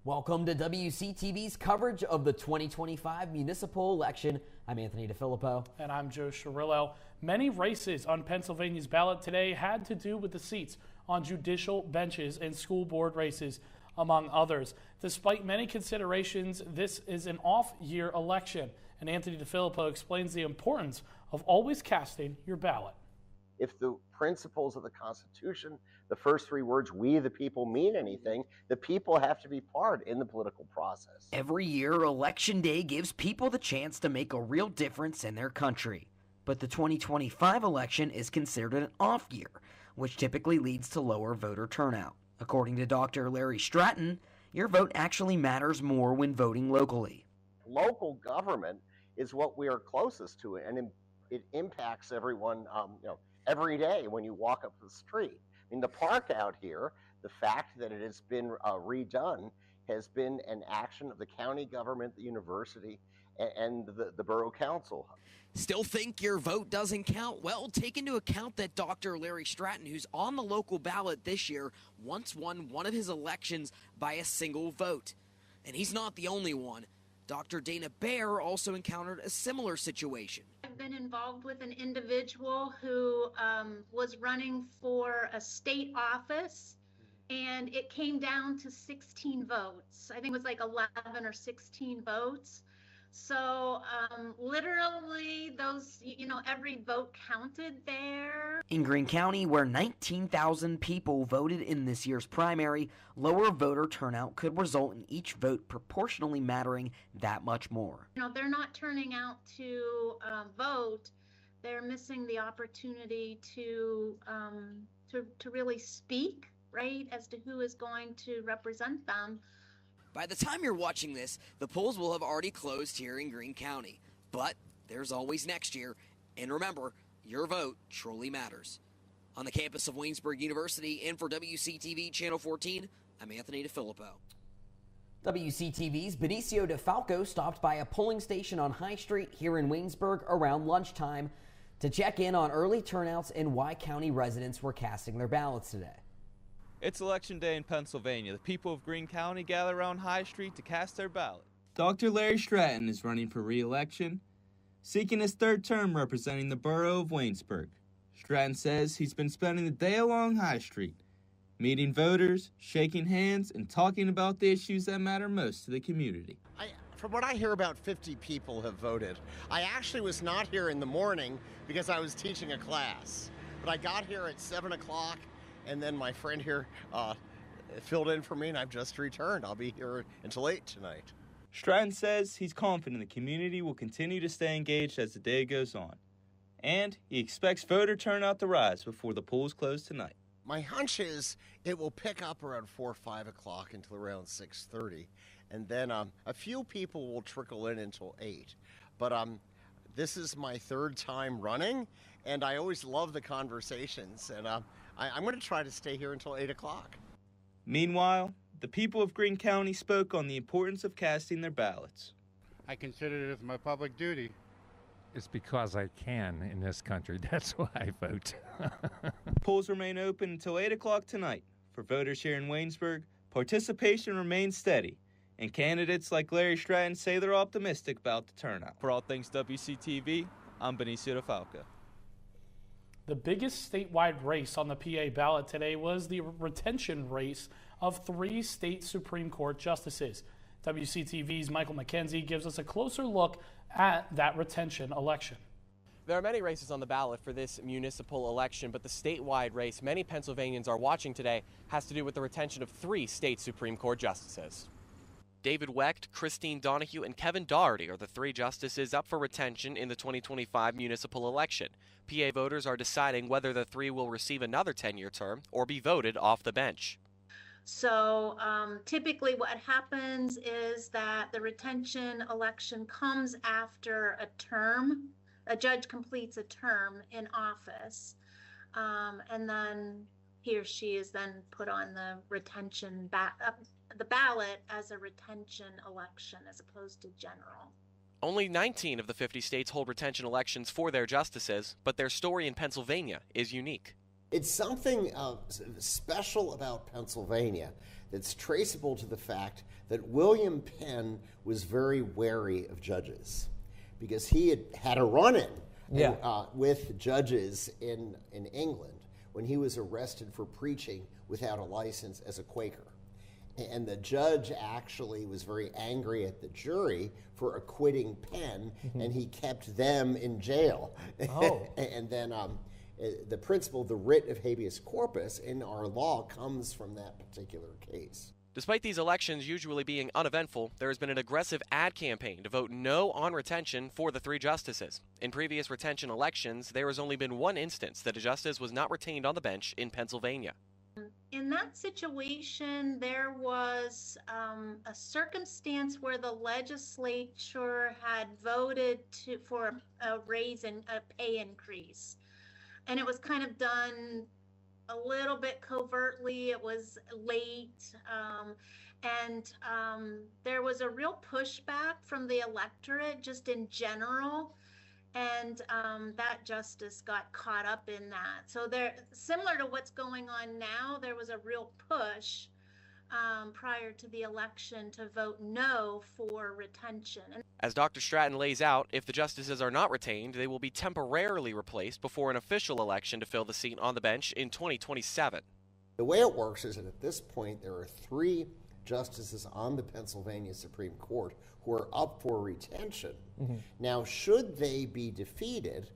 Welcome to WCTV's coverage of the 2025 municipal election. I'm Anthony DeFilippo. And I'm Joe Cirillo. Many races on Pennsylvania's ballot today had to do with the seats on judicial benches and school board races, among others. Despite many considerations, this is an off-year election, and Anthony DeFilippo explains the importance of always casting your ballot. If the principles of the Constitution, the first three words, we the people, mean anything, the people have to be part in the political process. Every year, Election Day gives people the chance to make a real difference in their country. But the 2025 election is considered an off year, which typically leads to lower voter turnout. According to Dr. Larry Stratton, your vote actually matters more when voting locally. Local government is what we are closest to, and it impacts everyone, every day when you walk up the street. I mean, the park out here, the fact that it has been redone has been an action of the county government, the university, and the borough council. Still think your vote doesn't count? Well, take into account that Dr. Larry Stratton, who's on the local ballot this year, once won one of his elections by a single vote. And he's not the only one. Dr. Dana Baer also encountered a similar situation. I've been involved with an individual who was running for a state office, and it came down to 16 votes. I think it was like 11 or 16 votes. So literally those, every vote counted there. In Greene County, where 19,000 people voted in this year's primary, lower voter turnout could result in each vote proportionally mattering that much more. They're not turning out to vote. They're missing the opportunity to really speak, right, as to who is going to represent them. By the time you're watching this, the polls will have already closed here in Greene County. But there's always next year. And remember, your vote truly matters. On the campus of Waynesburg University and for WCTV Channel 14, I'm Anthony DeFilippo. WCTV's Benicio DeFalco stopped by a polling station on High Street here in Waynesburg around lunchtime to check in on early turnouts and why county residents were casting their ballots today. It's Election Day in Pennsylvania. The people of Greene County gather around High Street to cast their ballot. Dr. Larry Stratton is running for re-election, seeking his third term representing the borough of Waynesburg. Stratton says he's been spending the day along High Street, meeting voters, shaking hands, and talking about the issues that matter most to the community. From what I hear, about 50 people have voted. I actually was not here in the morning because I was teaching a class, but I got here at 7 o'clock. And then my friend here filled in for me, and I've just returned. I'll be here until 8 tonight. Stratton says he's confident the community will continue to stay engaged as the day goes on. And he expects voter turnout to rise before the polls close tonight. My hunch is it will pick up around 4 or 5 o'clock until around 6:30. And then a few people will trickle in until 8. But this is my third time running, and I always love the conversations. And I'm going to try to stay here until 8 o'clock. Meanwhile, the people of Greene County spoke on the importance of casting their ballots. I consider it as my public duty. It's because I can in this country. That's why I vote. Polls remain open until 8 o'clock tonight. For voters here in Waynesburg, participation remains steady, and candidates like Larry Stratton say they're optimistic about the turnout. For all things WCTV, I'm Benicio DeFalco. The biggest statewide race on the PA ballot today was the retention race of 3 state Supreme Court justices. WCTV's Michael McKenzie gives us a closer look at that retention election. There are many races on the ballot for this municipal election, but the statewide race many Pennsylvanians are watching today has to do with the retention of 3 state Supreme Court justices. David Wecht, Christine Donahue, and Kevin Doherty are the 3 justices up for retention in the 2025 municipal election. PA voters are deciding whether the 3 will receive another 10-year term or be voted off the bench. So typically what happens is that the retention election comes after a term. A judge completes a term in office, and then he or she is then put on the retention the ballot as a retention election as opposed to general. Only 19 of the 50 states hold retention elections for their justices, but their story in Pennsylvania is unique. It's something special about Pennsylvania that's traceable to the fact that William Penn was very wary of judges because he had a run-in with judges in England when he was arrested for preaching without a license as a Quaker. And the judge actually was very angry at the jury for acquitting Penn, and he kept them in jail. Oh. And then the principle, the writ of habeas corpus in our law comes from that particular case. Despite these elections usually being uneventful, there has been an aggressive ad campaign to vote no on retention for the 3 justices. In previous retention elections, there has only been one instance that a justice was not retained on the bench in Pennsylvania. In that situation, there was a circumstance where the legislature had voted for a raise and a pay increase. And it was kind of done a little bit covertly. It was late. There was a real pushback from the electorate just in general. And that justice got caught up in that. So there, similar to what's going on now, there was a real push prior to the election to vote no for retention. As Dr. Stratton lays out, if the justices are not retained, they will be temporarily replaced before an official election to fill the seat on the bench in 2027. The way it works is that at this point there are 3 justices on the Pennsylvania Supreme Court who are up for retention. Now, should they be defeated,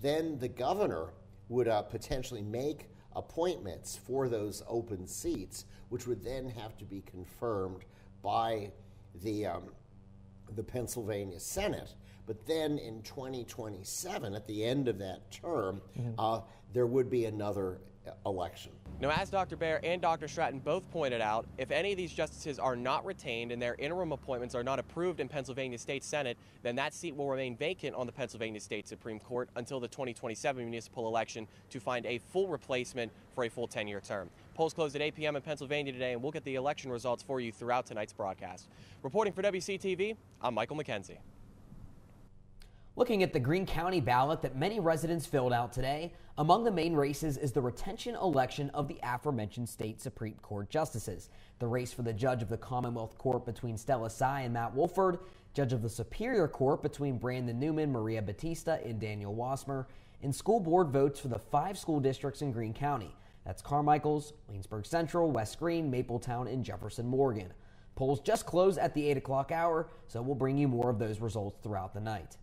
then the governor would potentially make appointments for those open seats, which would then have to be confirmed by the Pennsylvania Senate. But then in 2027, at the end of that term, there would be another election. Now, as Dr. Baer and Dr. Stratton both pointed out, if any of these justices are not retained and their interim appointments are not approved in Pennsylvania State Senate, then that seat will remain vacant on the Pennsylvania State Supreme Court until the 2027 municipal election to find a full replacement for a full 10-year term. Polls closed at 8 p.m. in Pennsylvania today, and we'll get the election results for you throughout tonight's broadcast. Reporting for WCTV, I'm Michael McKenzie. Looking at the Greene County ballot that many residents filled out today, among the main races is the retention election of the aforementioned state Supreme Court justices. The race for the judge of the Commonwealth Court between Stella Sy and Matt Wolford, judge of the Superior Court between Brandon Newman, Maria Batista, and Daniel Wasmer, and school board votes for the 5 school districts in Greene County. That's Carmichaels, Waynesburg Central, West Greene, Mapletown, and Jefferson Morgan. Polls just closed at the 8 o'clock hour, so we'll bring you more of those results throughout the night.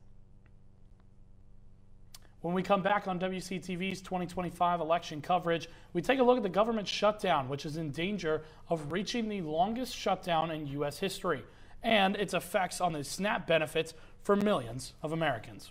When we come back on WCTV's 2025 election coverage, we take a look at the government shutdown, which is in danger of reaching the longest shutdown in U.S. history, and its effects on the SNAP benefits for millions of Americans.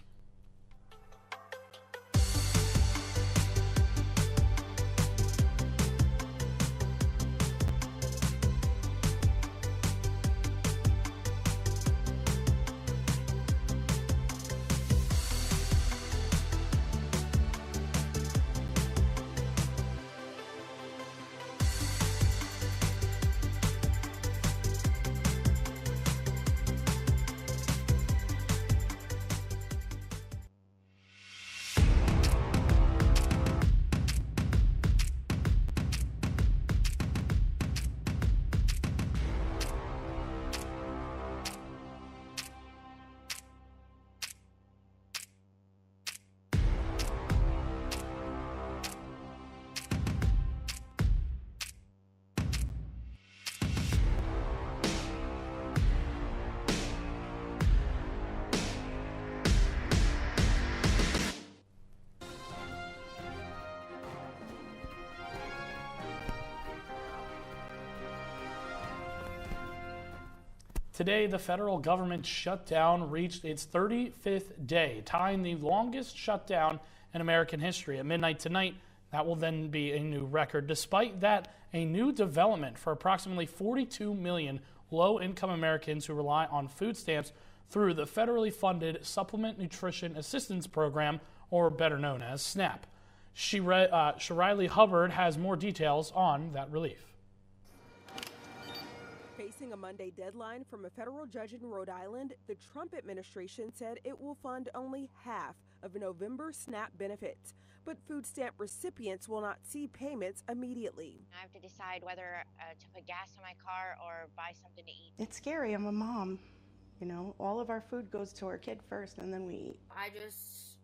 Today, the federal government shutdown reached its 35th day, tying the longest shutdown in American history. At midnight tonight, that will then be a new record. Despite that, a new development for approximately 42 million low-income Americans who rely on food stamps through the federally funded Supplement Nutrition Assistance Program, or better known as SNAP. Shirley Hubbard has more details on that relief. Facing a Monday deadline from a federal judge in Rhode Island, the Trump administration said it will fund only half of November's SNAP benefits. but food stamp recipients will not see payments immediately. I have to decide whether to put gas in my car or buy something to eat. It's scary. I'm a mom. You know, all of our food goes to our kid first and then we eat. I just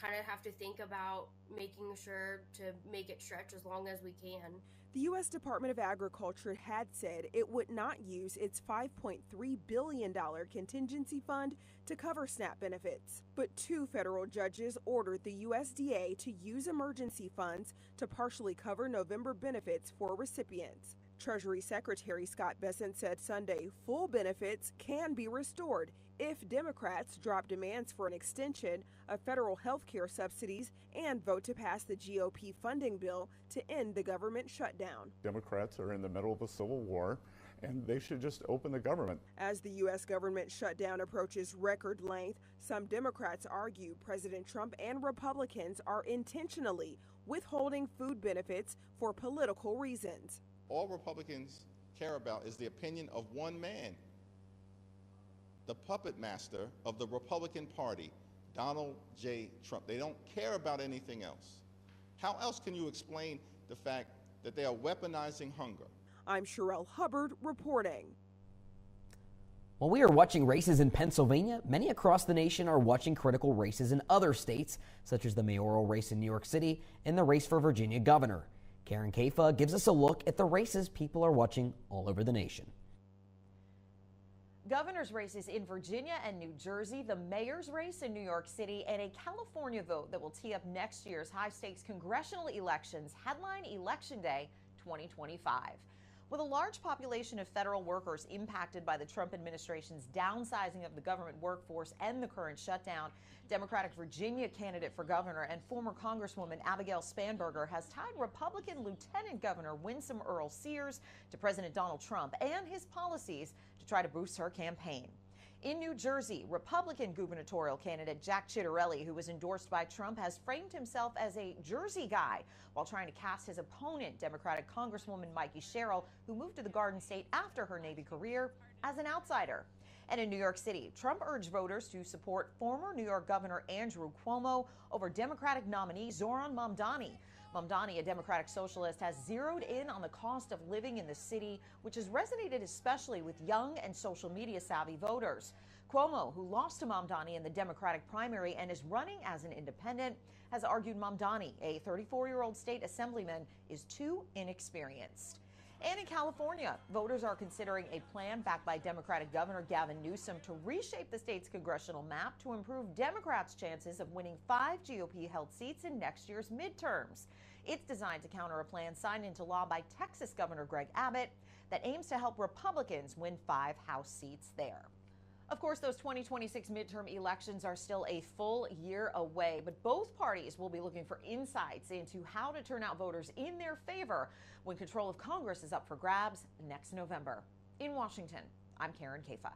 kind of have to think about making sure to make it stretch as long as we can. The U.S. Department of Agriculture had said it would not use its $5.3 billion contingency fund to cover SNAP benefits. But 2 federal judges ordered the USDA to use emergency funds to partially cover November benefits for recipients. Treasury Secretary Scott Bessent said Sunday full benefits can be restored if Democrats drop demands for an extension of federal health care subsidies and vote to pass the GOP funding bill to end the government shutdown. Democrats are in the middle of a civil war, and they should just open the government. As the U.S. government shutdown approaches record length, some Democrats argue President Trump and Republicans are intentionally withholding food benefits for political reasons. All Republicans care about is the opinion of one man, the puppet master of the Republican Party, Donald J. Trump. They don't care about anything else. How else can you explain the fact that they are weaponizing hunger? I'm Sherelle Hubbard reporting. While we are watching races in Pennsylvania, many across the nation are watching critical races in other states, such as the mayoral race in New York City and the race for Virginia governor. Karen Kafa gives us a look at the races people are watching all over the nation. Governor's races in Virginia and New Jersey, the mayor's race in New York City, and a California vote that will tee up next year's high-stakes congressional elections headline Election Day 2025. With a large population of federal workers impacted by the Trump administration's downsizing of the government workforce and the current shutdown, Democratic Virginia candidate for governor and former Congresswoman Abigail Spanberger has tied Republican Lieutenant Governor Winsome Earl Sears to President Donald Trump and his policies to try to boost her campaign. In New Jersey, Republican gubernatorial candidate Jack Ciattarelli, who was endorsed by Trump, has framed himself as a Jersey guy while trying to cast his opponent, Democratic Congresswoman Mikey Sherrill, who moved to the Garden State after her Navy career, as an outsider. And in New York City, Trump urged voters to support former New York Governor Andrew Cuomo over Democratic nominee Zoran Mamdani. Mamdani, a Democratic socialist, has zeroed in on the cost of living in the city, which has resonated especially with young and social media savvy voters. Cuomo, who lost to Mamdani in the Democratic primary and is running as an independent, has argued Mamdani, a 34-year-old state assemblyman, is too inexperienced. And in California, voters are considering a plan backed by Democratic Governor Gavin Newsom to reshape the state's congressional map to improve Democrats' chances of winning 5 GOP-held seats in next year's midterms. It's designed to counter a plan signed into law by Texas Governor Greg Abbott that aims to help Republicans win 5 House seats there. Of course, those 2026 midterm elections are still a full year away, but both parties will be looking for insights into how to turn out voters in their favor when control of Congress is up for grabs next November. In Washington, I'm Karen Kafa.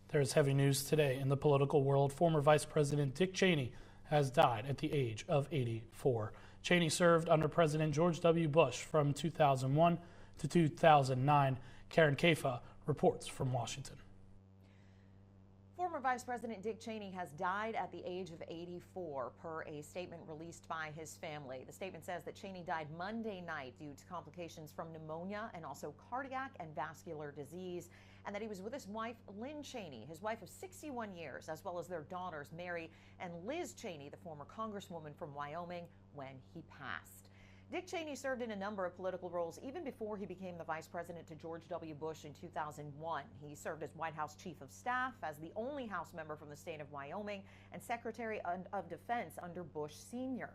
There's heavy news today in the political world. Former Vice President Dick Cheney has died at the age of 84. Cheney served under President George W. Bush from 2001 to 2009. Karen Kafa reports from Washington. Former Vice President Dick Cheney has died at the age of 84, per a statement released by his family. The statement says that Cheney died Monday night due to complications from pneumonia and also cardiac and vascular disease, and that he was with his wife, Lynn Cheney, his wife of 61 years, as well as their daughters, Mary and Liz Cheney, the former Congresswoman from Wyoming, when he passed. Dick Cheney served in a number of political roles even before he became the vice president to George W. Bush in 2001. He served as White House Chief of Staff, as the only House member from the state of Wyoming, and Secretary of Defense under Bush Sr.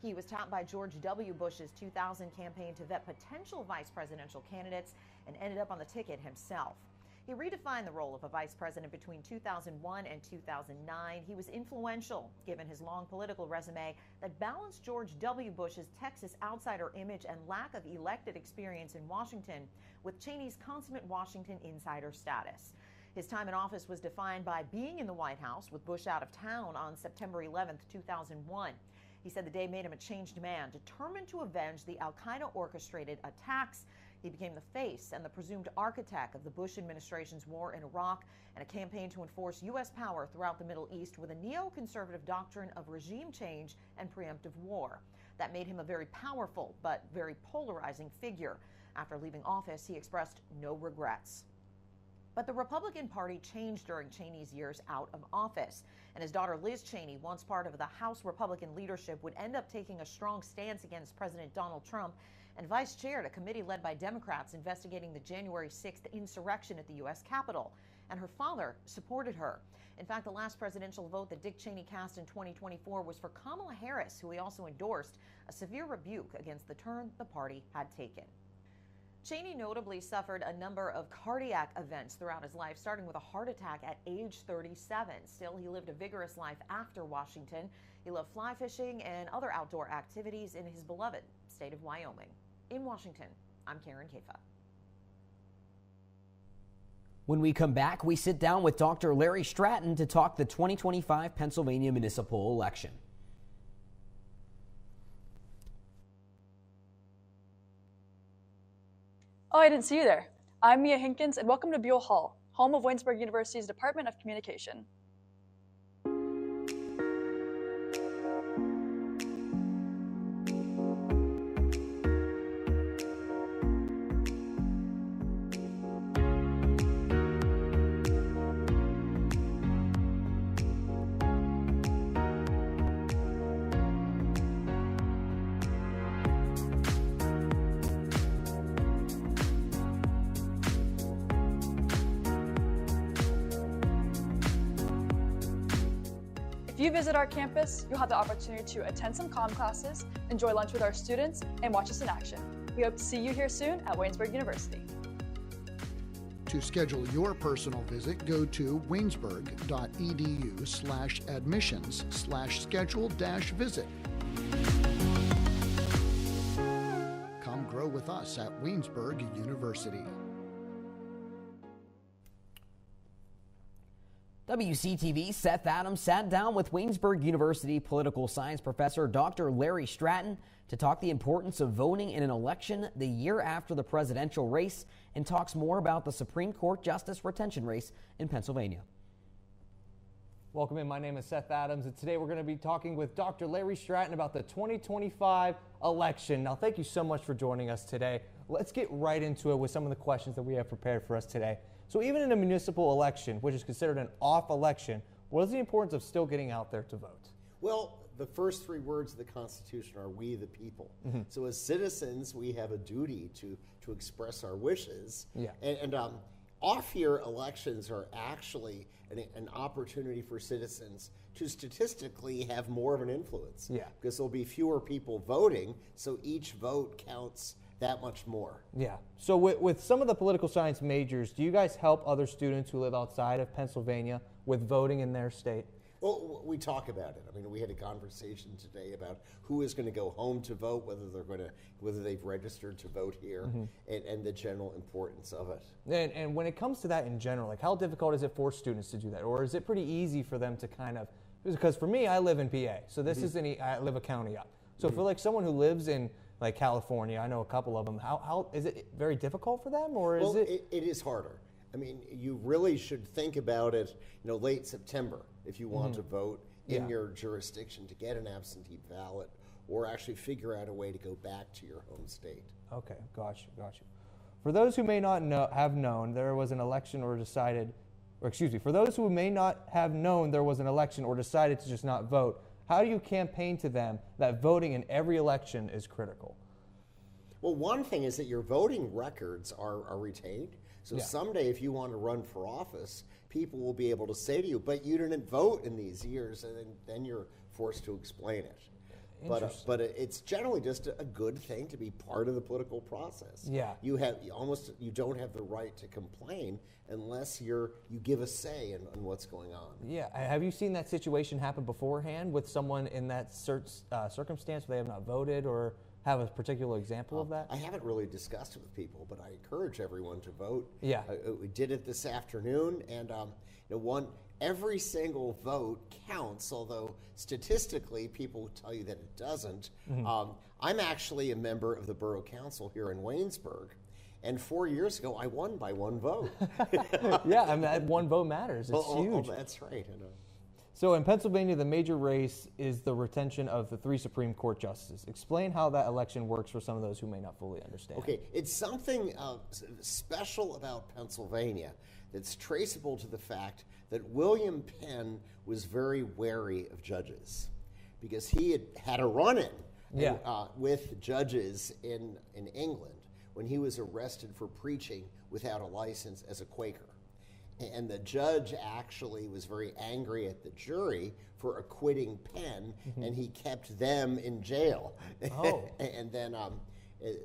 He was tapped by George W. Bush's 2000 campaign to vet potential vice presidential candidates and ended up on the ticket himself. He redefined the role of a vice president between 2001 and 2009. He was influential, given his long political resume that balanced George W. Bush's Texas outsider image and lack of elected experience in Washington with Cheney's consummate Washington insider status. His time in office was defined by being in the White House with Bush out of town on September 11, 2001. He said the day made him a changed man, determined to avenge the al-Qaeda orchestrated attacks, He became the face and the presumed architect of the Bush administration's war in Iraq and a campaign to enforce U.S. power throughout the Middle East with a neoconservative doctrine of regime change and preemptive war. That made him a very powerful but very polarizing figure. After leaving office, he expressed no regrets. But the Republican Party changed during Cheney's years out of office, and his daughter Liz Cheney, once part of the House Republican leadership, would end up taking a strong stance against President Donald Trump and vice-chaired a committee led by Democrats investigating the January 6th insurrection at the U.S. Capitol. And her father supported her. In fact, the last presidential vote that Dick Cheney cast in 2024 was for Kamala Harris, who he also endorsed, a severe rebuke against the turn the party had taken. Cheney notably suffered a number of cardiac events throughout his life, starting with a heart attack at age 37. Still, he lived a vigorous life after Washington. He loved fly fishing and other outdoor activities in his beloved state of Wyoming. In Washington, I'm Karen Kafa. When we come back, we sit down with Dr. Larry Stratton to talk the 2025 Pennsylvania municipal election. Oh, I didn't see you there. I'm Mia Hinkins, and welcome to Buell Hall, home of Waynesburg University's Department of Communication. If you visit our campus, you'll have the opportunity to attend some comm classes, enjoy lunch with our students, and watch us in action. We hope to see you here soon at Waynesburg University. To schedule your personal visit, go to waynesburg.edu/admissions/schedule-visit. Come grow with us at Waynesburg University. WCTV Seth Adams sat down with Waynesburg University political science professor Dr. Larry Stratton to talk the importance of voting in an election the year after the presidential race and talks more about the Supreme Court Justice retention race in Pennsylvania. Welcome in. My name is Seth Adams, and today we're going to be talking with Dr. Larry Stratton about the 2025 election. Now, thank you so much for joining us today. Let's get right into it with some of the questions that we have prepared for us today. So even in a municipal election, which is considered an off election, what is the importance of still getting out there to vote? Well, the first three words of the Constitution are "we the people." So as citizens, we have a duty to express our wishes. Yeah. And off-year elections are actually an opportunity for citizens to statistically have more of an influence. Yeah. Because there'll be fewer people voting, so each vote counts that much more. Yeah. So with some of the political science majors, do you guys help other students who live outside of Pennsylvania with voting in their state? Well, we talk about it. I mean, we had a conversation today about who is going to go home to vote, whether they've registered to vote here, and the general importance of it. And when it comes to that in general, like how difficult is it for students to do that, or is it pretty easy for them to kind of? Because for me, I live in PA, so this isn't. I live a county up. So for like someone who lives in like California, I know a couple of them. How is it very difficult for them, or is it is harder. I mean, you really should think about it, late September if you want to vote in your jurisdiction to get an absentee ballot or actually figure out a way to go back to your home state. Okay, gotcha. For those who may not have known there was an election or decided, for those who may not have known there was an election or decided to just not vote, how do you campaign to them that voting in every election is critical? Well, one thing is that your voting records are retained. So someday if you want to run for office, people will be able to say to you, but you didn't vote in these years, and then you're forced to explain it. But it's generally just a good thing to be part of the political process. Yeah. You don't have the right to complain unless you give a say in what's going on. Yeah. Have you seen that situation happen beforehand with someone in that circumstance where they have not voted, or have a particular example of that? I haven't really discussed it with people, but I encourage everyone to vote. Yeah. We did it this afternoon, and every single vote counts, although statistically people tell you that it doesn't. I'm actually a member of the Borough Council here in Waynesburg, and 4 years ago I won by one vote. Yeah, I mean, that one vote matters. It's huge. Oh, that's right. I know. So in Pennsylvania, the major race is the retention of the 3 Supreme Court justices. Explain how that election works for some of those who may not fully understand. Okay, it's something special about Pennsylvania that's traceable to the fact that William Penn was very wary of judges because he had a run-in with judges in England when he was arrested for preaching without a license as a Quaker. And the judge actually was very angry at the jury for acquitting Penn, and he kept them in jail. Oh. And then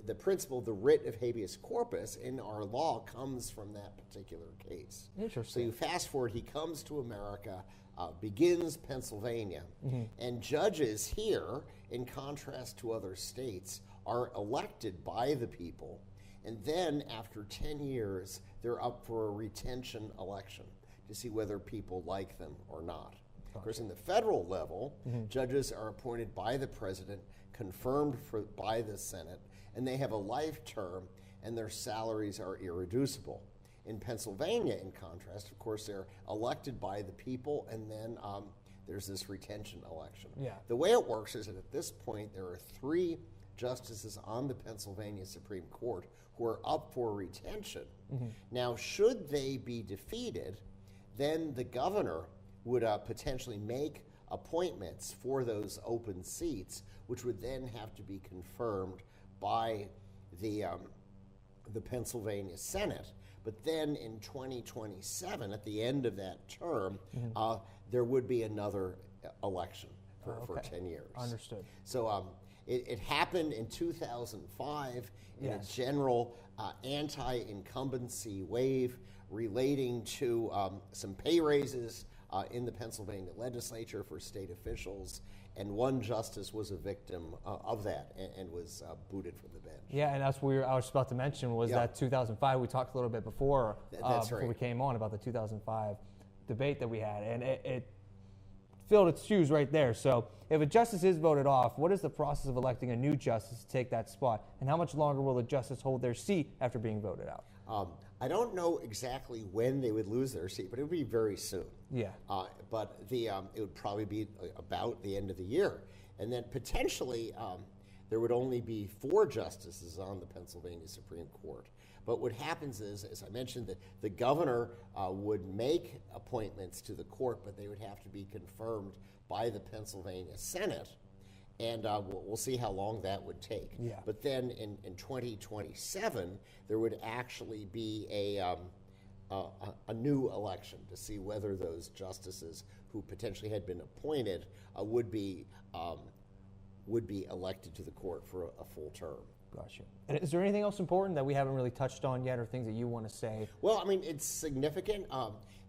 the principle, the writ of habeas corpus in our law comes from that particular case. Interesting. So you fast forward, he comes to America, begins Pennsylvania, and judges here, in contrast to other states, are elected by the people. And then after 10 years, they're up for a retention election to see whether people like them or not. Of course, in the federal level, judges are appointed by the president, confirmed by the Senate, and they have a life term, and their salaries are irreducible. In Pennsylvania, in contrast, of course, they're elected by the people, and then there's this retention election. Yeah. The way it works is that at this point, there are 3 justices on the Pennsylvania Supreme Court who are up for retention. Now, should they be defeated, then the governor would potentially make appointments for those open seats, which would then have to be confirmed by the Pennsylvania Senate. But then in 2027, at the end of that term, there would be another election for 10 years. Understood. So it happened in 2005 in a general anti-incumbency wave relating to some pay raises in the Pennsylvania legislature for state officials, and one justice was a victim of that and was booted from the bench. Yeah, and that's what I was about to mention was that 2005. We talked a little bit before, before we came on about the 2005 debate that we had, and it filled its shoes right there. So if a justice is voted off, what is the process of electing a new justice to take that spot? And how much longer will the justice hold their seat after being voted out? I don't know exactly when they would lose their seat, but it would be very soon. Yeah. But it would probably be about the end of the year. And then potentially there would only be 4 justices on the Pennsylvania Supreme Court. But what happens is, as I mentioned, that the governor would make appointments to the court, but they would have to be confirmed by the Pennsylvania Senate. And we'll see how long that would take. Yeah. But then in 2027, there would actually be a new election to see whether those justices who potentially had been appointed would be elected to the court for a full term. Gotcha. And is there anything else important that we haven't really touched on yet, or things that you want to say? Well, I mean, it's significant.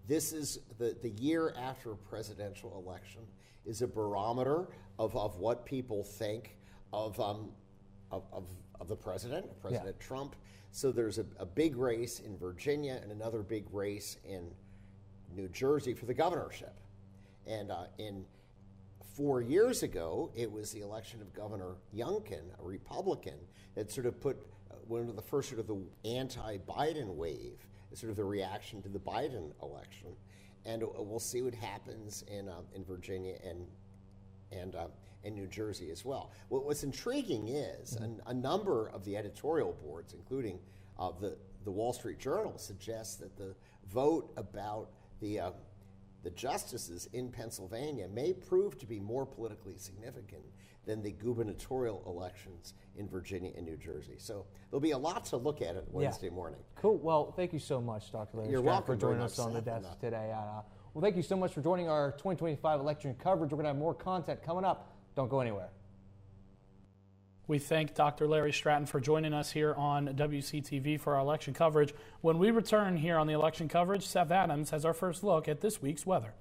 This is the year after a presidential election is a barometer of what people think of the President Trump. So there's a big race in Virginia and another big race in New Jersey for the governorship. And in 4 years ago, it was the election of Governor Youngkin, a Republican, that sort of put one of the first sort of the anti-Biden wave, sort of the reaction to the Biden election. And we'll see what happens in Virginia and New Jersey as well. What's intriguing is a number of the editorial boards, including the Wall Street Journal, suggests that the vote about the justices in Pennsylvania may prove to be more politically significant than the gubernatorial elections in Virginia and New Jersey. So there'll be a lot to look at Wednesday morning. Cool. Well, thank you so much, Dr. Larry You're Stratton, welcome for joining us on the desk today. Well, thank you so much for joining our 2025 election coverage. We're going to have more content coming up. Don't go anywhere. We thank Dr. Larry Stratton for joining us here on WCTV for our election coverage. When we return here on the election coverage, Seth Adams has our first look at this week's weather.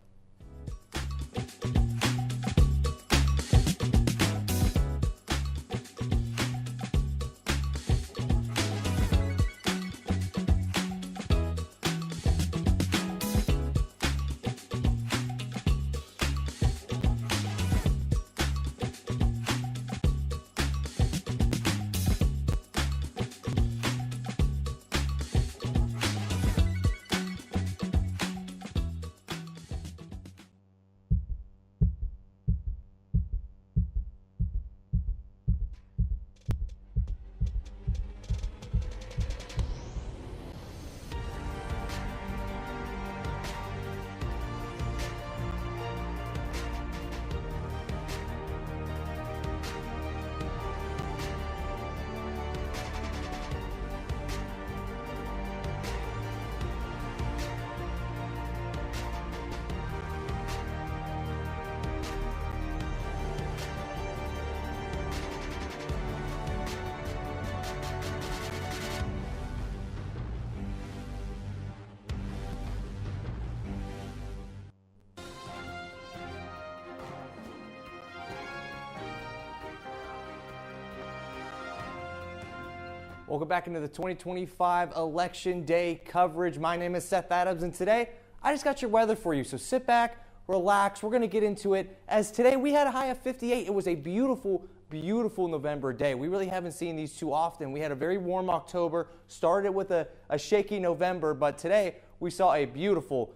Welcome back into the 2025 Election Day coverage. My name is Seth Adams, and today I just got your weather for you. So sit back, relax. We're going to get into it. As today we had a high of 58. It was a beautiful November day. We really haven't seen these too often. We had a very warm October, started with a shaky November, but today we saw a beautiful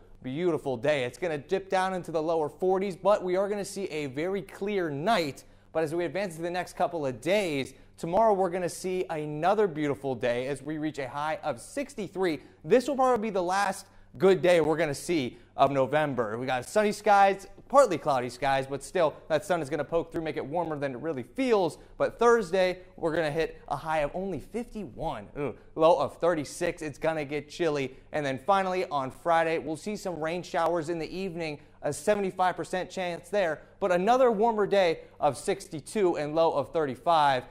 day. It's going to dip down into the lower 40s, but we are going to see a very clear night. But as we advance to the next couple of days, tomorrow we're going to see another beautiful day as we reach a high of 63. This will probably be the last good day we're going to see of November. We got sunny skies, partly cloudy skies, but still that sun is going to poke through, make it warmer than it really feels. But Thursday, we're going to hit a high of only 51, low of 36. It's going to get chilly. And then finally on Friday, we'll see some rain showers in the evening, a 75% chance there, but another warmer day of 62 and low of 35.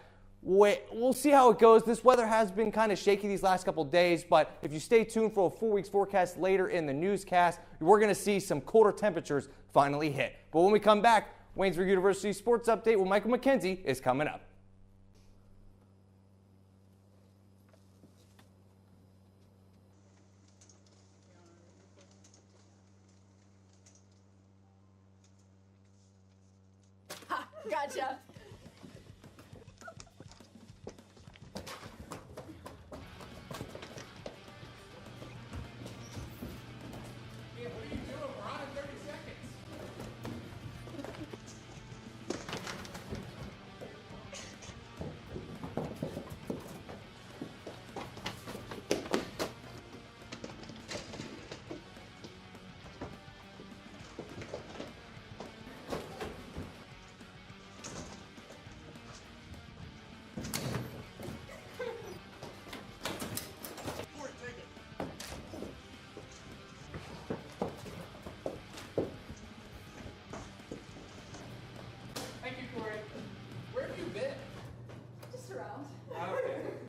We'll see how it goes. This weather has been kind of shaky these last couple days, but if you stay tuned for a 4 weeks forecast later in the newscast, we're going to see some colder temperatures finally hit. But when we come back, Waynesburg University Sports Update with Michael McKenzie is coming up. Ha! Gotcha!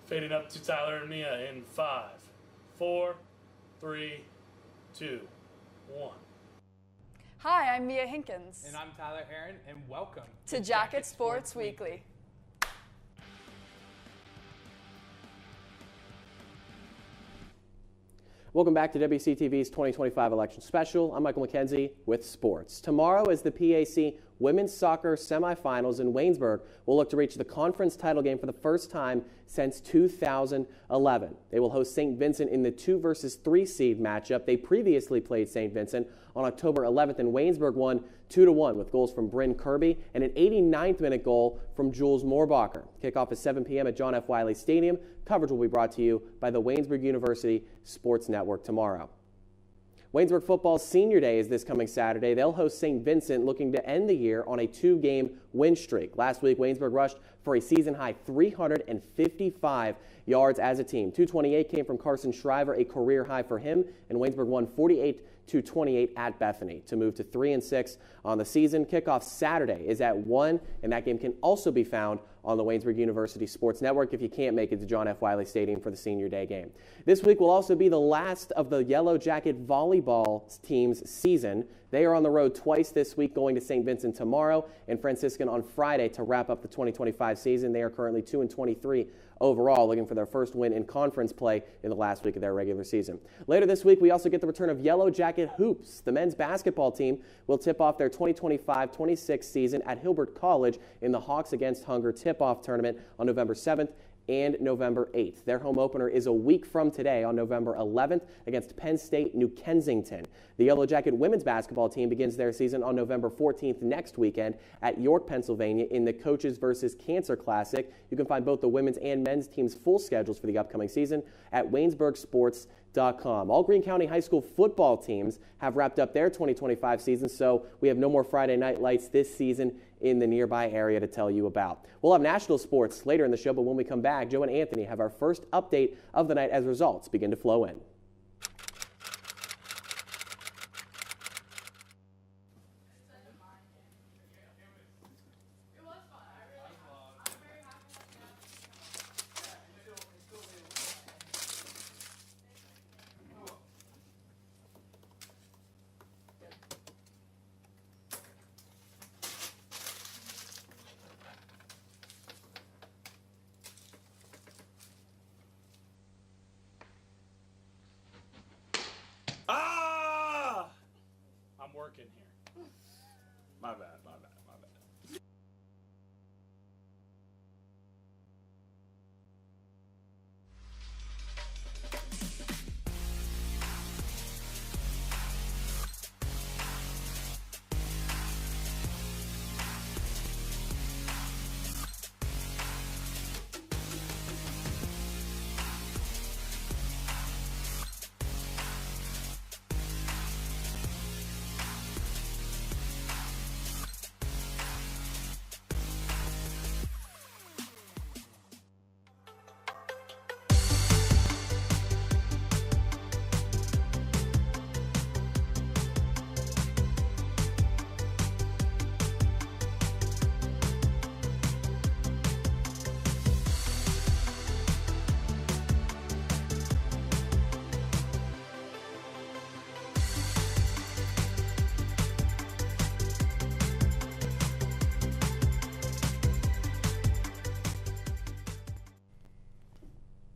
Fading up to Tyler and Mia in 5, 4, 3, 2, 1. Hi, I'm Mia Hinkins. And I'm Tyler Heron, and welcome to Jacket Sports Weekly. Welcome back to WCTV's 2025 election special. I'm Michael McKenzie with sports. Tomorrow is the PAC women's soccer semifinals in Waynesburg. We'll look to reach the conference title game for the first time since 2011. They will host St. Vincent in the 2 versus 3 seed matchup. They previously played St. Vincent on October 11th, and Waynesburg won 2-1 with goals from Bryn Kirby and an 89th minute goal from Jules Moorbacher. Kickoff is 7 p.m. at John F. Wiley Stadium. Coverage will be brought to you by the Waynesburg University Sports Network tomorrow. Waynesburg football's senior day is this coming Saturday. They'll host St. Vincent, looking to end the year on a 2-game win streak. Last week, Waynesburg rushed for a season-high 355 yards as a team. 228 came from Carson Shriver, a career high for him, and Waynesburg won 48-28 at Bethany to move to 3-6 on the season. Kickoff Saturday is at 1, and that game can also be found on the Waynesburg University Sports Network if you can't make it to John F. Wiley Stadium for the senior day game. This week will also be the last of the Yellow Jacket volleyball team's season. They are on the road twice this week, going to St. Vincent tomorrow and Franciscan on Friday to wrap up the 2025 season. They are currently 2-23 overall, looking for their first win in conference play in the last week of their regular season. Later this week, we also get the return of Yellow Jacket Hoops. The men's basketball team will tip off their 2025-26 season at Hilbert College in the Hawks Against Hunger tip-off tournament on November 7th and November 8th. Their home opener is a week from today on November 11th against Penn State New Kensington. The Yellow Jacket women's basketball team begins their season on November 14th next weekend at York, Pennsylvania in the Coaches vs. Cancer Classic. You can find both the women's and men's team's full schedules for the upcoming season at WaynesburgSports.com. All Greene County High School football teams have wrapped up their 2025 season, so we have no more Friday night lights this season in the nearby area to tell you about. We'll have national sports later in the show, but when we come back, Joe and Anthony have our first update of the night as results begin to flow in. working here. My bad.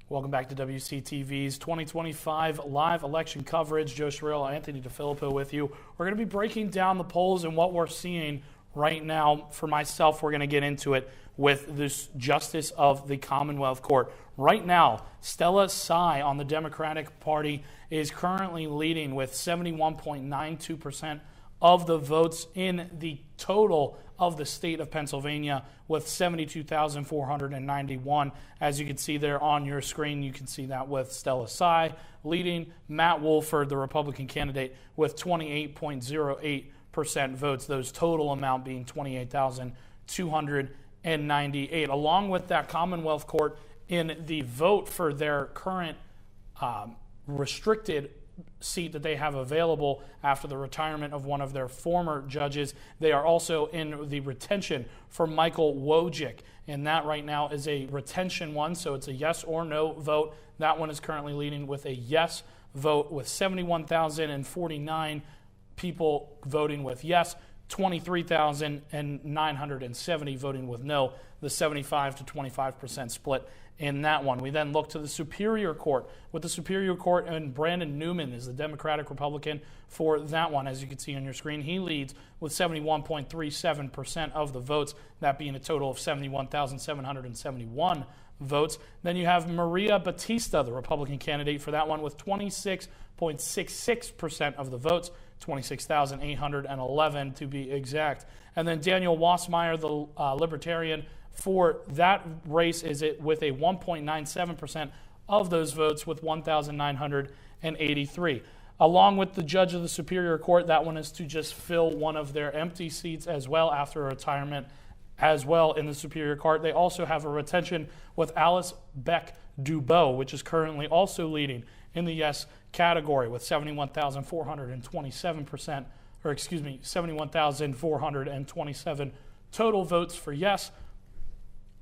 Welcome back to WCTV's 2025 live election coverage. Joe Sherrill, Anthony DeFilippo with you. We're going to be breaking down the polls and what we're seeing right now. For myself, we're going to get into it with this Justice of the Commonwealth Court. Right now, Stella Sy on the Democratic Party is currently leading with 71.92% of the votes in the total of the state of Pennsylvania, with 72,491. As you can see there on your screen, you can see that with Stella Sy leading Matt Woolford, the Republican candidate, with 28.08% votes, those total amount being 28,298. Along with that Commonwealth Court in the vote for their current restricted seat that they have available after the retirement of one of their former judges. They are also in the retention for Michael Wojcik, and that right now is a retention one, so it's a yes or no vote. That one is currently leading with a yes vote, with 71,049 people voting with yes, 23,970 voting with no, the 75 to 25% split in that one. We then look to the Superior Court. With the Superior Court, and Brandon Newman is the Democratic Republican for that one. As you can see on your screen, he leads with 71.37% of the votes, that being a total of 71,771 votes. Then you have Maria Batista, the Republican candidate for that one, with 26.66% of the votes, 26,811 to be exact. And then Daniel Wassmeyer, the Libertarian, for that race is it with a 1.97% of those votes, with 1,983. Along with the judge of the Superior Court, that one is to just fill one of their empty seats as well after a retirement as well in the Superior Court. They also have a retention with Alice Beck Dubois, which is currently also leading in the yes category with 71,427%, or excuse me, 71,427 total votes for yes,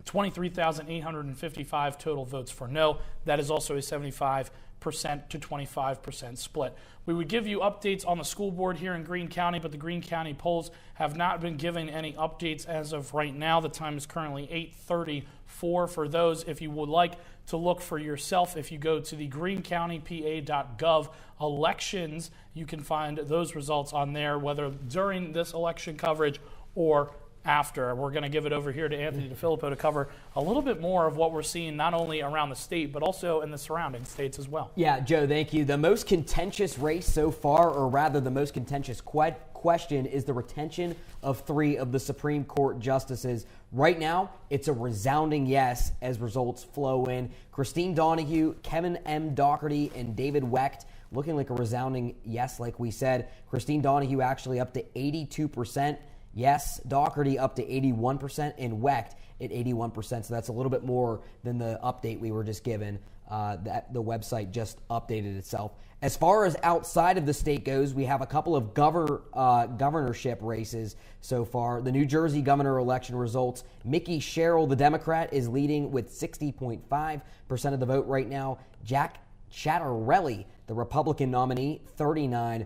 23,855 total votes for no. That is also a 75% to 25% split. We would give you updates on the school board here in Greene County, but the Greene County polls have not been given any updates as of right now. The time is currently 8:34 for those. If you would like to look for yourself, if you go to the greenecountypa.gov elections, you can find those results on there, whether during this election coverage or after. We're going to give it over here to Anthony DeFilippo to cover a little bit more of what we're seeing not only around the state, but also in the surrounding states as well. Yeah, Joe, thank you. The most contentious race so far, or rather the most contentious question, is the retention of 3 of the Supreme Court justices. Right now, it's a resounding yes as results flow in. Christine Donahue, Kevin M. Dougherty, and David Wecht looking like a resounding yes, like we said. Christine Donahue actually up to 82%. Yes, Dougherty up to 81%, and Wecht at 81%. So that's a little bit more than the update we were just given. That the website just updated itself. As far as outside of the state goes, we have a couple of governorship races so far. The New Jersey governor election results: Mickey Sherrill, the Democrat, is leading with 60.5% of the vote right now. Jack Ciattarelli, the Republican nominee, 39%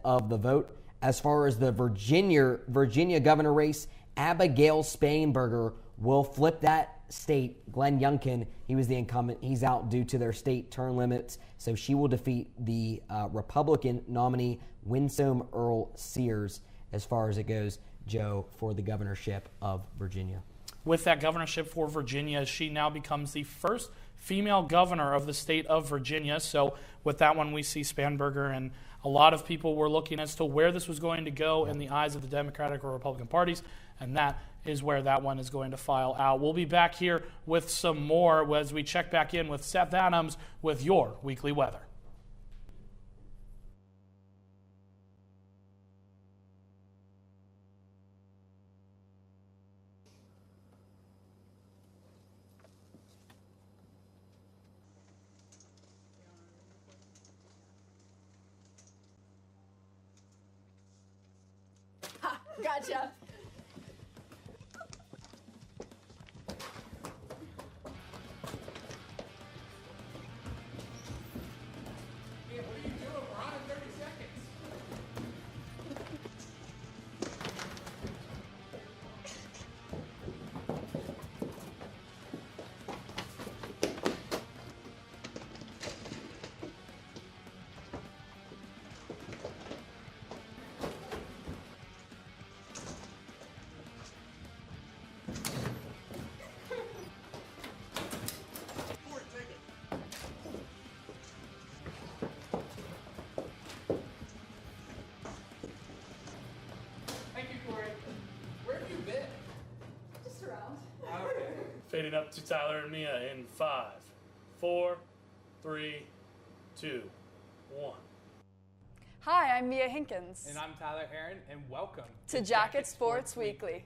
of the vote. As far as the Virginia governor race, Abigail Spanberger will flip that state, Glenn Youngkin, he was the incumbent. He's out due to their state term limits, so she will defeat the Republican nominee, Winsome Earl Sears, as far as it goes, Joe, for the governorship of Virginia. With that governorship for Virginia, she now becomes the first female governor of the state of Virginia. So with that one, we see Spanberger, and a lot of people were looking as to where this was going to go in the eyes of the Democratic or Republican parties, and that is where that one is going to file out. We'll be back here with some more as we check back in with Seth Adams with your weekly weather. Ha! Gotcha. Fading up to Tyler and Mia in 5, 4, 3, 2, 1. Hi, I'm Mia Hinkins. And I'm Tyler Heron, and welcome to Jacket Sports Weekly.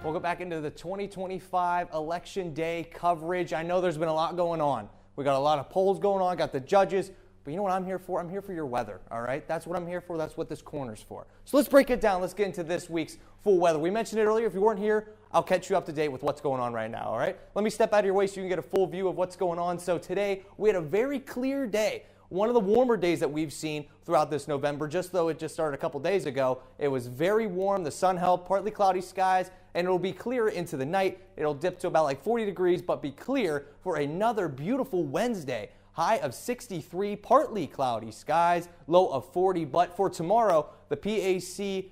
We'll go back into the 2025 Election Day coverage. I know there's been a lot going on. We got a lot of polls going on, got the judges, but you know what I'm here for? I'm here for your weather, all right? That's what I'm here for. That's what this corner's for. So let's break it down. Let's get into this week's full weather. We mentioned it earlier. If you weren't here, I'll catch you up to date with what's going on right now, all right? Let me step out of your way so you can get a full view of what's going on. So today, we had a very clear day. One of the warmer days that we've seen throughout this November, just though it just started a couple days ago. It was very warm. The sun held, partly cloudy skies, and it'll be clear into the night. It'll dip to about like 40 degrees, but be clear for another beautiful Wednesday. High of 63, partly cloudy skies, low of 40. But for tomorrow, the PAC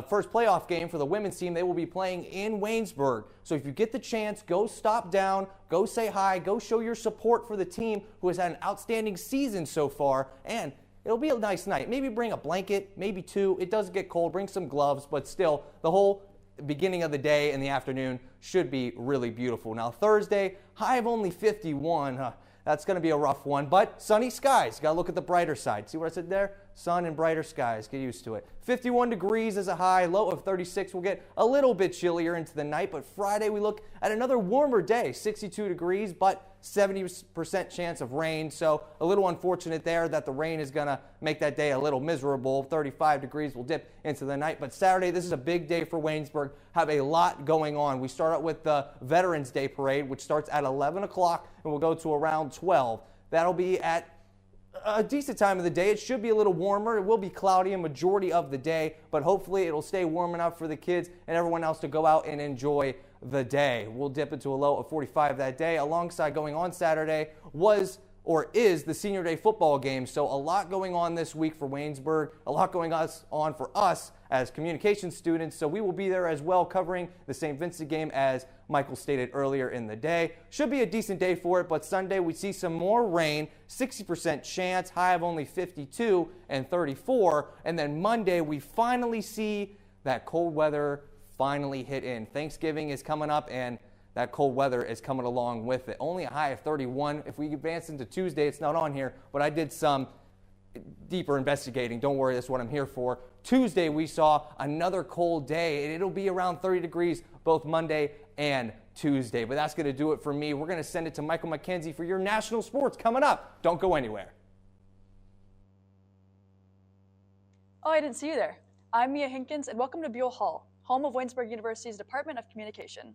first playoff game for the women's team, they will be playing in Waynesburg. So if you get the chance, go stop down, go say hi, go show your support for the team who has had an outstanding season so far, and it'll be a nice night. Maybe bring a blanket, maybe two. It does get cold. Bring some gloves, but still, the whole beginning of the day and the afternoon should be really beautiful. Now, Thursday, high of only 51. That's going to be a rough one, but sunny skies. Got to look at the brighter side. See what I said there? Sun and brighter skies. Get used to it. 51 degrees is a high, low of 36. We'll get a little bit chillier into the night, but Friday we look at another warmer day, 62 degrees, but 70% chance of rain. So a little unfortunate there that the rain is going to make that day a little miserable. 35 degrees will dip into the night. But Saturday, this is a big day for Waynesburg. Have a lot going on. We start out with the Veterans Day Parade, which starts at 11 o'clock and will go to around 12. That'll be at a decent time of the day. It should be a little warmer. It will be cloudy a majority of the day, but hopefully it'll stay warm enough for the kids and everyone else to go out and enjoy the day. We'll dip into a low of 45 that day. Alongside going on Saturday is the Senior Day football game. So a lot going on this week for Waynesburg, a lot going on for us as communication students. So we will be there as well covering the St. Vincent game as Michael stated earlier in the day. Should be a decent day for it, but Sunday we see some more rain, 60% chance, high of only 52 and 34. And then Monday we finally see that cold weather finally hit in. Thanksgiving is coming up and that cold weather is coming along with it. Only a high of 31. If we advance into Tuesday, it's not on here, but I did some deeper investigating. Don't worry, that's what I'm here for. Tuesday, we saw another cold day, and it'll be around 30 degrees both Monday and Tuesday. But that's going to do it for me. We're going to send it to Michael McKenzie for your national sports coming up. Don't go anywhere. Oh, I didn't see you there. I'm Mia Hinkins, and welcome to Buell Hall, home of Waynesburg University's Department of Communication.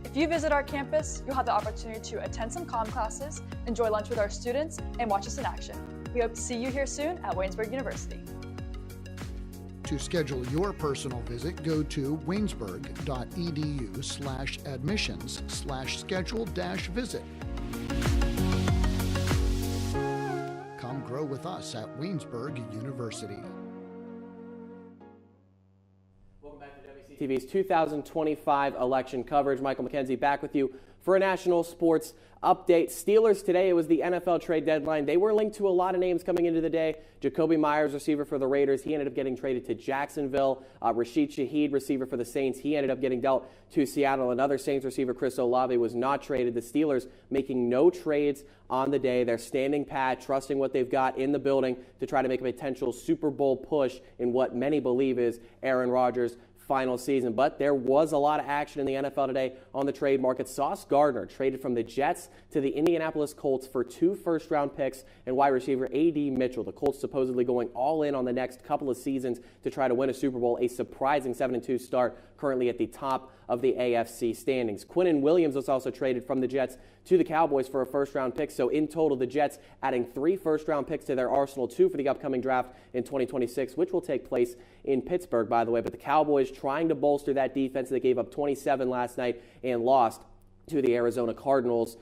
If you visit our campus, you'll have the opportunity to attend some comm classes, enjoy lunch with our students, and watch us in action. We hope to see you here soon at Waynesburg University. To schedule your personal visit, go to waynesburg.edu/admissions/schedule-visit. Come grow with us at Waynesburg University. TV's 2025 election coverage. Michael McKenzie back with you for a national sports update. Steelers today, it was the NFL trade deadline. They were linked to a lot of names coming into the day. Jacoby Myers, receiver for the Raiders, he ended up getting traded to Jacksonville. Rashid Shaheed, receiver for the Saints, he ended up getting dealt to Seattle. Another Saints receiver, Chris Olave, was not traded. The Steelers making no trades on the day. They're standing pat, trusting what they've got in the building to try to make a potential Super Bowl push in what many believe is Aaron Rodgers' final season. But there was a lot of action in the NFL today on the trade market. Sauce Gardner traded from the Jets to the Indianapolis Colts for 2 first-round picks and wide receiver A.D. Mitchell. The Colts supposedly going all in on the next couple of seasons to try to win a Super Bowl, a surprising 7-2 start, currently at the top of the AFC standings. Quinnen Williams was also traded from the Jets to the Cowboys for a first-round pick. So in total, the Jets adding 3 first-round picks to their arsenal, 2 for the upcoming draft in 2026, which will take place in Pittsburgh, by the way. But the Cowboys trying to bolster that defense. They gave up 27 last night and lost to the Arizona Cardinals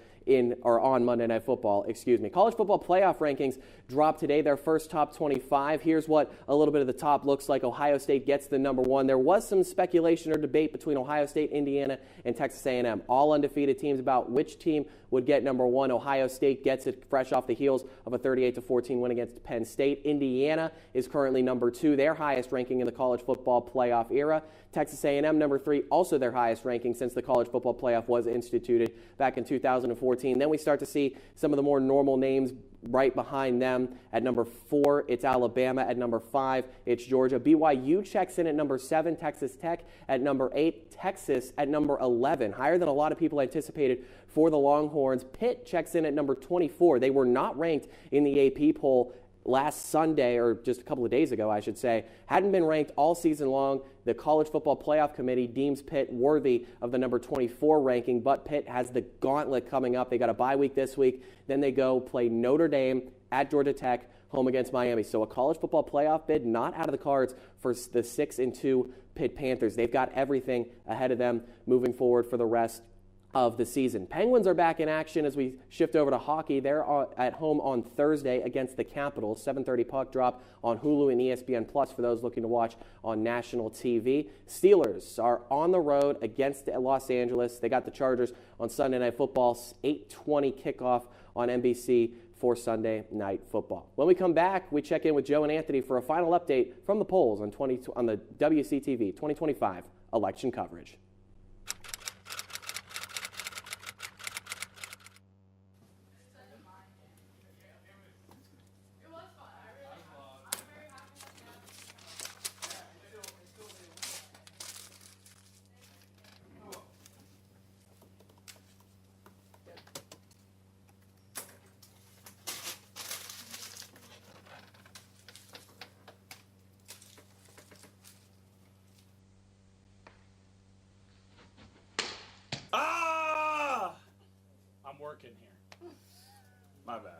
on Monday Night Football, College football playoff rankings dropped today, their first top 25. Here's what a little bit of the top looks like. Ohio State gets the number 1. There was some speculation or debate between Ohio State, Indiana, and Texas A&M. All undefeated teams about which team would get number 1. Ohio State gets it fresh off the heels of a 38-14 win against Penn State. Indiana is currently number 2, their highest ranking in the college football playoff era. Texas A&M number 3, also their highest ranking since the college football playoff was instituted back in 2014. Then we start to see some of the more normal names Right behind them at number 4, it's Alabama. At number 5, it's Georgia. BYU checks in at number 7, Texas Tech at number 8, Texas at number 11, higher than a lot of people anticipated for the Longhorns. Pitt checks in at number 24. They were not ranked in the AP poll last Sunday, or just a couple of days ago, I should say. Hadn't been ranked all season long. The College Football Playoff Committee deems Pitt worthy of the number 24 ranking, but Pitt has the gauntlet coming up. They got a bye week this week. Then they go play Notre Dame at Georgia Tech, home against Miami. So a College Football Playoff bid not out of the cards for the 6-2 Pitt Panthers. They've got everything ahead of them moving forward for the rest of the season. Penguins are back in action as we shift over to hockey. They're at home on Thursday against the Capitals. 7:30 puck drop on Hulu and ESPN Plus for those looking to watch on national TV. Steelers are on the road against Los Angeles. They got the Chargers on Sunday Night Football. 8:20 kickoff on NBC for Sunday Night Football. When we come back, we check in with Joe and Anthony for a final update from the polls on the WCTV 2025 election coverage. I'm working here. My bad.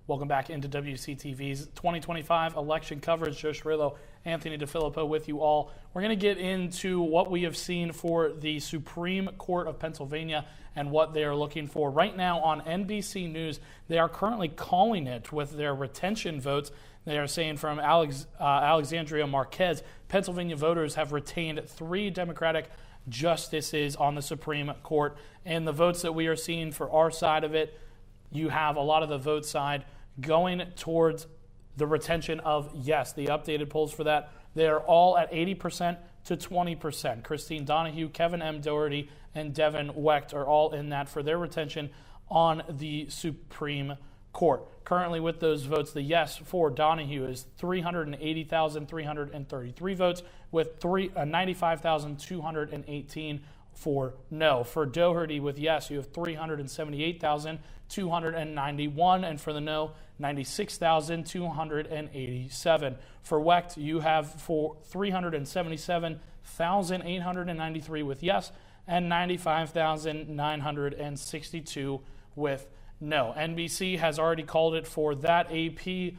Welcome back into WCTV's 2025 election coverage. Joe Cirillo, Anthony DeFilippo with you all. We're going to get into what we have seen for the Supreme Court of Pennsylvania and what they are looking for. Right now on NBC News, they are currently calling it with their retention votes. They are saying from Alexandria Marquez, Pennsylvania voters have retained 3 Democratic justices on the Supreme Court. And the votes that we are seeing for our side of it, you have a lot of the vote side going towards the retention of yes. The updated polls for that, they're all at 80% to 20%. Christine Donahue, Kevin M. Doherty, and Devin Wecht are all in that for their retention on the Supreme Court. Currently with those votes, the yes for Donahue is 380,333 votes with 95,218 for no. For Doherty with yes, you have 378,291, and for the no, 96,287. For Wecht, you have for 377,893 with yes, and 95,962 with no. NBC has already called it for that. AP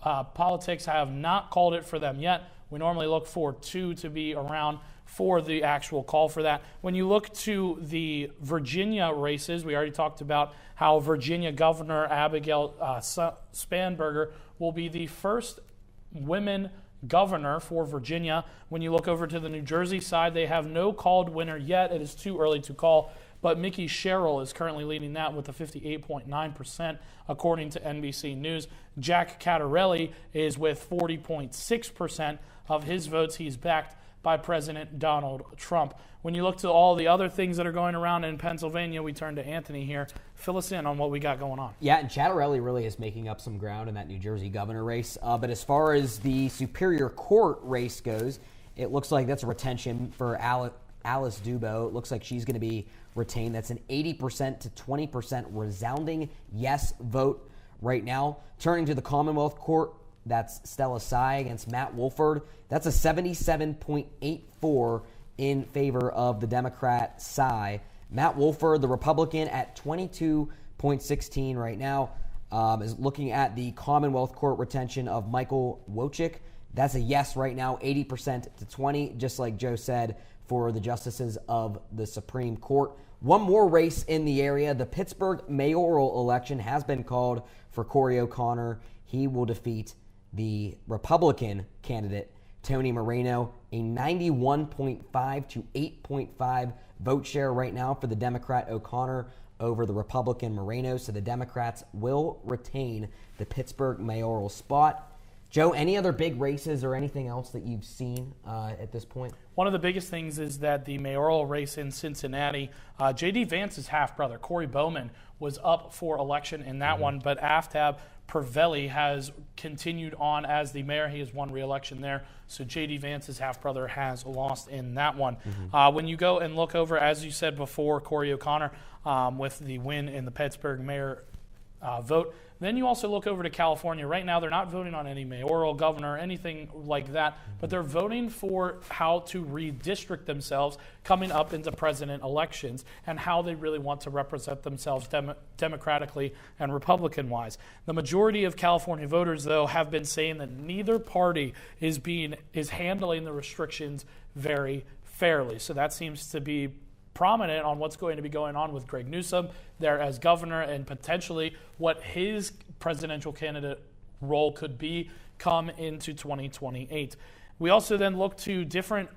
Politics have not called it for them yet. We normally look for 2 to be around for the actual call for that. When you look to the Virginia races, we already talked about how Virginia Governor Abigail Spanberger will be the first women governor for Virginia. When you look over to the New Jersey side, they have no called winner yet. It is too early to call, but Mickey Sherrill is currently leading that with a 58.9%, according to NBC News. Jack Cattarelli is with 40.6% of his votes. He's backed by President Donald Trump. When you look to all the other things that are going around in Pennsylvania, we turn to Anthony here. Fill us in on what we got going on. Yeah, and Cattarelli really is making up some ground in that New Jersey governor race. But as far as the Superior Court race goes, it looks like that's a retention for Alice Dubow. It looks like she's going to be retained. That's an 80% to 20% resounding yes vote right now. Turning to the Commonwealth Court, that's Stella Sy against Matt Wolford. That's a 77.84 in favor of the Democrat Sy. Matt Wolford, the Republican, at 22.16 right now, is looking at the Commonwealth Court retention of Michael Wojcik. That's a yes right now, 80% to 20, just like Joe said, for the justices of the Supreme Court. One more race in the area. The Pittsburgh mayoral election has been called for Corey O'Connor. He will defeat the Republican candidate, Tony Moreno, a 91.5 to 8.5 vote share right now for the Democrat O'Connor over the Republican Moreno. So the Democrats will retain the Pittsburgh mayoral spot. Joe, any other big races or anything else that you've seen at this point? One of the biggest things is that the mayoral race in Cincinnati, J.D. Vance's half-brother, Corey Bowman, was up for election in that one, but Aftab Pervelli has continued on as the mayor. He has won re-election there, so J.D. Vance's half-brother has lost in that one. When you go and look over, as you said before, Corey O'Connor with the win in the Pittsburgh mayor vote, then you also look over to California. Right now, they're not voting on any mayoral, governor, anything like that, but they're voting for how to redistrict themselves coming up into president elections and how they really want to represent themselves democratically and Republican-wise. The majority of California voters, though, have been saying that neither party is handling the restrictions very fairly. So that seems to be prominent on what's going to be going on with Greg Newsom there as governor and potentially what his presidential candidate role could be come into 2028. We also then look to different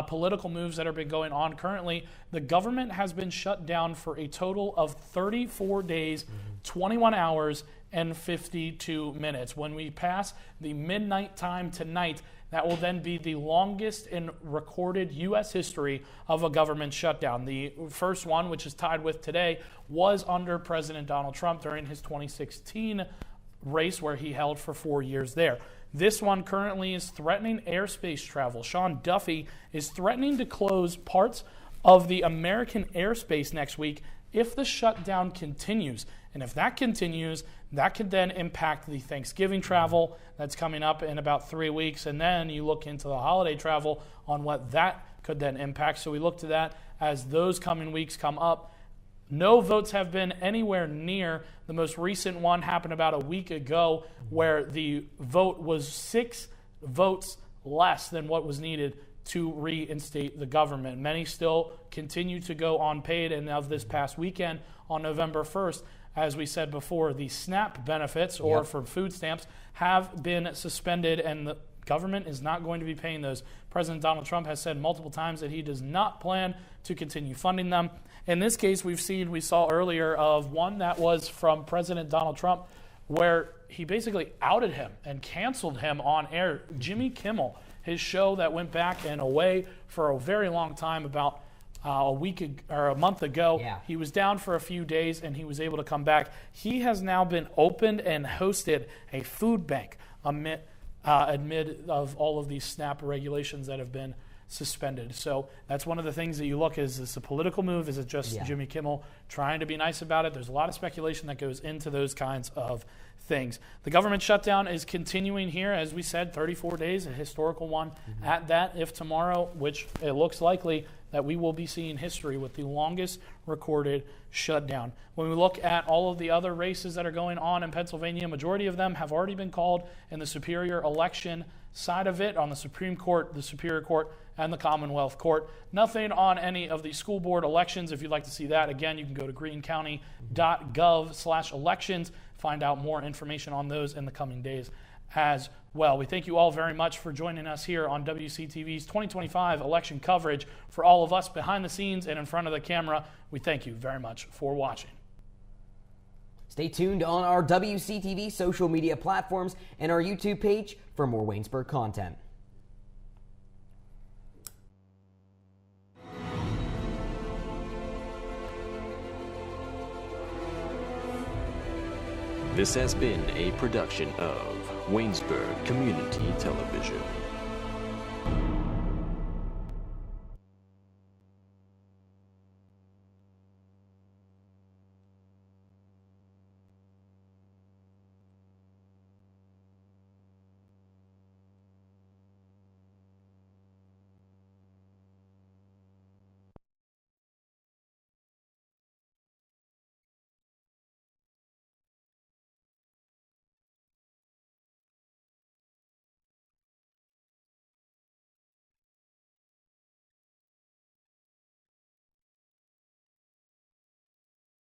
political moves that have been going on currently. The government has been shut down for a total of 34 days, 21 hours, and 52 minutes. When we pass the midnight time tonight, that will then be the longest in recorded U.S. history of a government shutdown. The first one, which is tied with today, was under President Donald Trump during his 2016 race where he held for 4 years there. This one currently is threatening airspace travel. Sean Duffy is threatening to close parts of the American airspace next week if the shutdown continues. And if that continues, that could then impact the Thanksgiving travel that's coming up in about 3 weeks. And then you look into the holiday travel on what that could then impact. So we look to that as those coming weeks come up. No votes have been anywhere near. The most recent one happened about a week ago where the vote was 6 votes less than what was needed to reinstate the government. Many still continue to go unpaid, and of this past weekend on November 1st, as we said before, the SNAP benefits, or for food stamps, have been suspended, and the government is not going to be paying those. President Donald Trump has said multiple times that he does not plan to continue funding them. In this case, we saw earlier of one that was from President Donald Trump where he basically outed him and canceled him on air. Jimmy Kimmel, his show that went back and away for a very long time, about a month ago. He was down for a few days and he was able to come back. He has now been opened and hosted a food bank amid of all of these SNAP regulations that have been suspended. So that's one of the things that you look, is this a political move? Is it just Jimmy Kimmel trying to be nice about it? There's a lot of speculation that goes into those kinds of things. The government shutdown is continuing here, as we said, 34 days, a historical one at that. If tomorrow, which it looks likely, that we will be seeing history with the longest recorded shutdown. When we look at all of the other races that are going on in Pennsylvania, a majority of them have already been called in the superior election side of it, on the Supreme Court, the Superior Court, and the Commonwealth Court. Nothing on any of the school board elections. If you'd like to see that, again, you can go to greencounty.gov/elections, find out more information on those in the coming days as well. We thank you all very much for joining us here on WCTV's 2025 election coverage. For all of us behind the scenes and in front of the camera, we thank you very much for watching. Stay tuned on our WCTV social media platforms and our YouTube page for more Waynesburg content. This has been a production of Waynesburg Community Television.